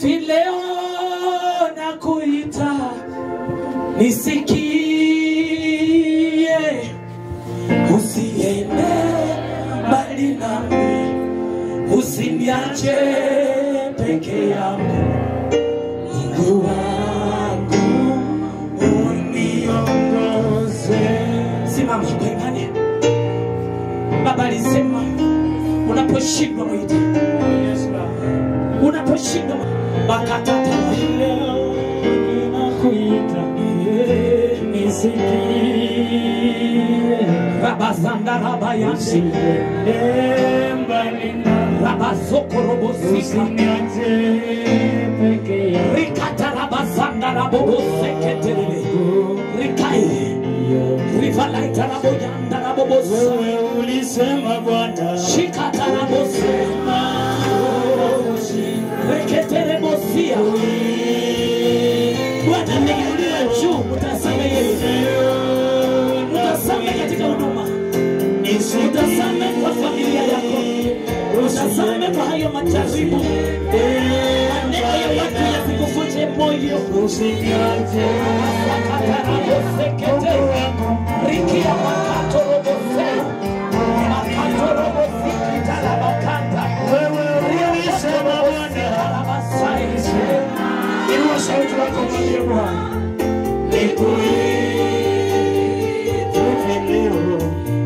Leo nakuita nisikie, usiende mbali nami, usiniache peke yangu. Mungu wangu uniongoze. Simama kwa imani. Baba alisema unaposhindwa mwite. Unaposhindwa bakatata leo ninakuita nisikie. Rabazanda rabayasi mbali na rabazokorobosi peke rikata rabazanda raboboseketelele rikai rivalaita raboyanda rabobosi. Wewe ulisema Bwana shikata rabosema reketele mosia. Bwana ameinuliwa juu, mtasamehe yeye. Mtasamehe katika huduma. Mtasamehe kwa familia yako. Mtasamehe kwa hayo majaribu. Maneno ya watu yasikuvunje moyo. Usiniache. Sekete. Rikia makato robose. Makato robose kitalabakanta. Wewe ulisema Bwana. Inua sauti yako mwambie Bwana.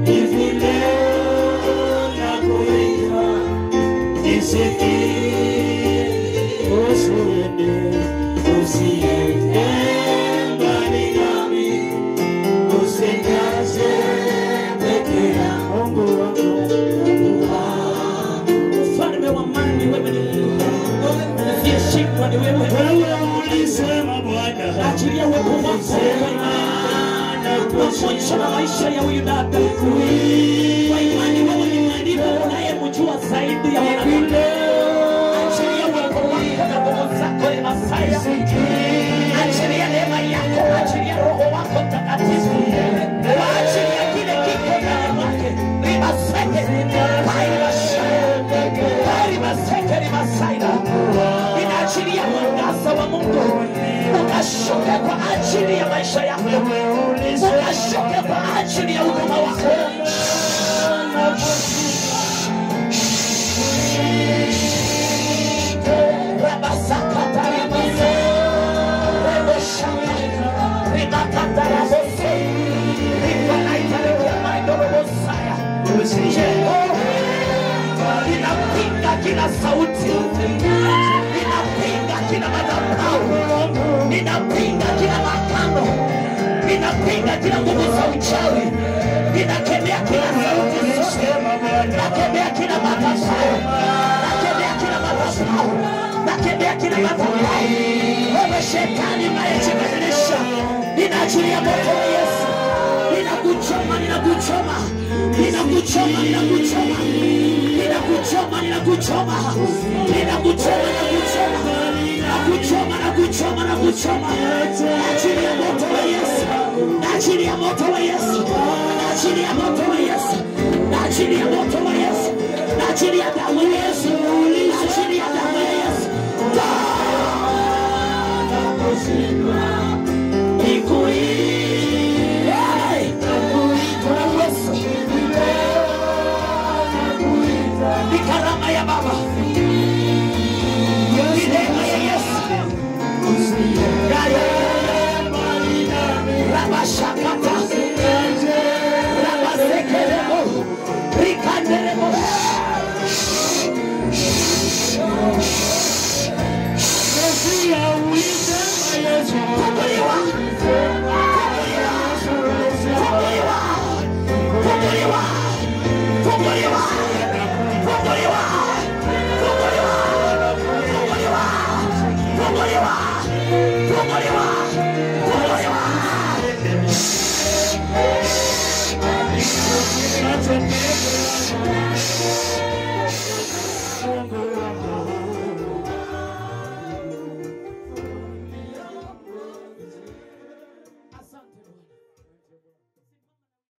Hivi leo nakuita nisikie, usiende mbali nami, usiniache peke yangu. Mfalme wa amani, wewe ni Mungu. Usiyeshindwa ni wewe. Wewe ulisema Bwana, achilia uwepo wako mwisho na maisha ya huyu dada. Kwa imani wewe ni mwalimu unayemjua zaidi ya wanadamu. Achilia uwepo wako na nguvu zako ya Masaya. Achilia neema yako, achilia Roho wako Mtakatifu. Achilia kile kiko ndani mwake. Ribaseke, ribaseke, ribasaidia. Inaachilia mwangaza wa Mungu ukashuke kwa ajili ya maisha yako. Ukashuke kwa ajili ya huduma wako. Rabasakata ribase, reboshaka, ribakata rabose, ribanaita rekiamaidorobosaya. Ninapinga kila sauti, ninapinga kila madhabahu, ninapinga kila makano, ninapinga kila nguvu za uchawi, ninakemea kila sauti, nakemea kila madhabahu, nakemea kila madhabahu, nakemea kila madhabahu. Wewe shetani unayejibadilisha, ninaachilia moto wa Yesu. Ninakuchoma, ninakuchoma, ninakuchoma, ninakuchoma, ninakuchoma, ninakuchoma, ninakuchoma, nakuchoma, nakuchoma, nakuchoma. Achilia moto wa Yesu, achilia moto wa Yesu, achilia moto wa Yesu, achilia moto wa Yesu, achilia damu ya Yesu.